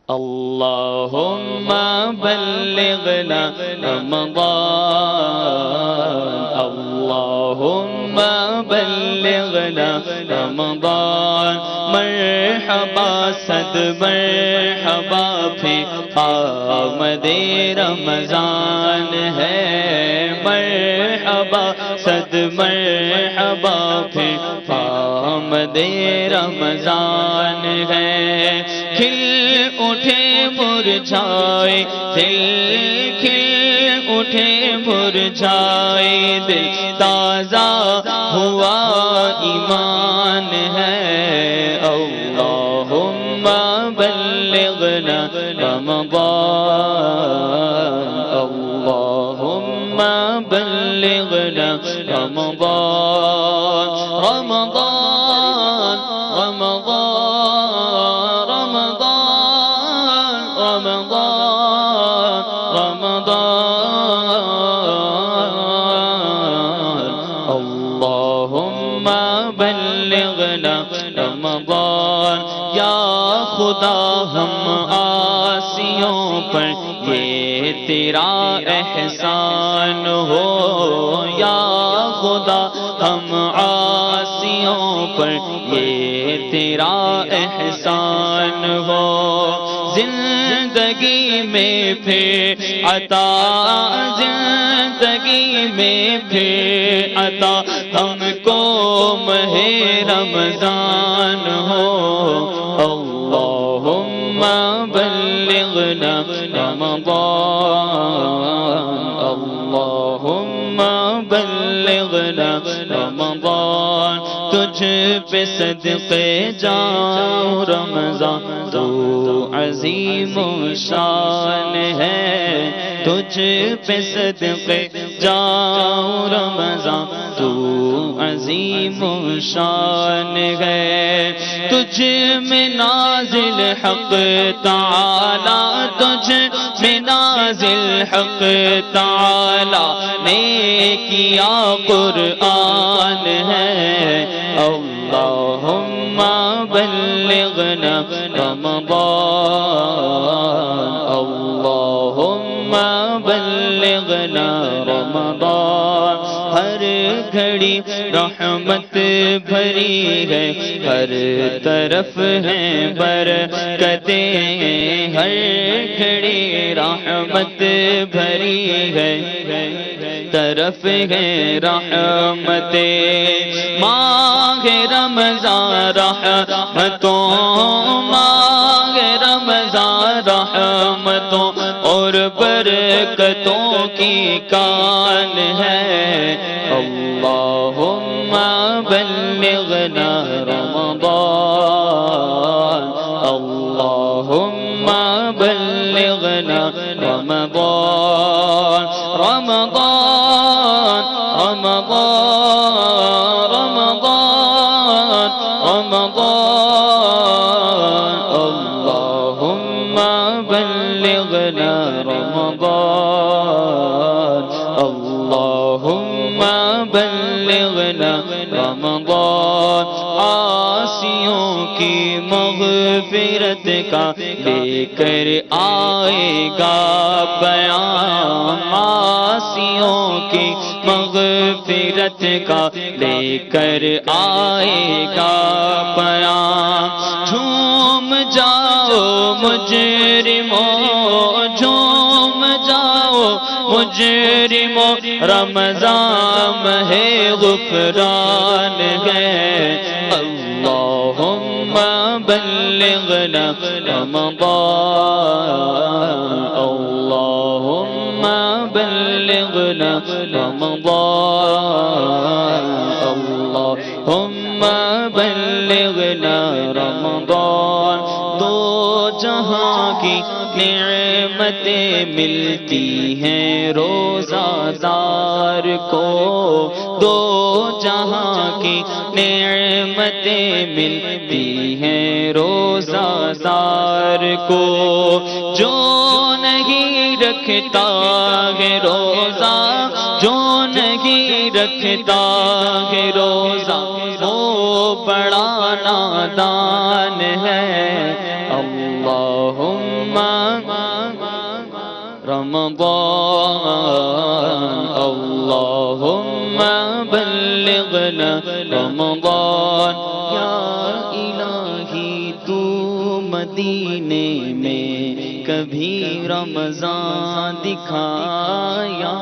اللہم بلغنا رمضان، اللہم بلغنا رمضان، مرحبا صد مرحبا پھر آمد رمضان ہے، مرحبا صد مرحبا پھر آمد رمضان ہے، کھل اٹھے مرجھائے دل، کھل اٹھے مرجھائے دل، تازہ ہوا ایمان ہے، اللہم بلغنا رمضان، اللہم بلغنا رمضان، رمضان رمضان رمضان رمضان رمضان، اللہم بلغنا رمضان، یا خدا ہم عاصیوں پر یہ تیرا احسان ہو، یا خدا ہم عاصیوں پر یہ تیرا احسان ہو، زندگی میں پھر عطا، زندگی میں پھر عطا ہم کو ماہ رمضان ہو، اللہم بلغنا رمضان، اللہم بلغنا رمضان، تجھ پہ صدقے جاؤں رمضان تو عظیم شان ہے، تجھ پہ صدقے جاؤں رمضان تو عظیم شان ہے، تجھ میں نازل حق تعالی، تجھ میں نازل حق تعالی نے کیا قرآن ہے، اللہم بلغنا رمضان، اللہم بلغنا رمضان، ہر گھڑی رحمت بھری ہے، ہر طرف ہیں برکتیں، ہر گھڑی رحمت بھری ہے، طرف ہے رحمتیں، ماہ رمضان رحمتوں، ماہ رمضان رحمتوں اور برکتوں کی کان ہے، اللہم بلغنا رمضان، اللہم بلغنا رمضان، رمضان رمضان رمضان رمضان، اللہم بلغنا رمضان، اللہم بلغنا رمضان، عاصیوں کی مغفرت کا لے کر آئے گا بیان، عاصیوں کی مغفرت کا لے کر آئے گا بیان، جھوم جاؤ مجرموں، جھوم جاؤ مجرموں، رمضان ہے غفران ہے، اللہم بلغنا رمضان، اللہم بلغنا رمضان، اللہم بلغنا رمضان، دو جہاں کی نعمتیں ملتی ہیں روزہ دار کو، دو جہاں کی نعمتیں ملتی ہیں روزہ دار کو، جو نہیں رکھتا ہے روزہ، جو نہیں رکھتا ہے روزہ وہ بڑا نادان ہے، اللہ رمضان اللهم بلغنا رمضان یا الہی تو مدینے میں کبھی رمضان دکھا یا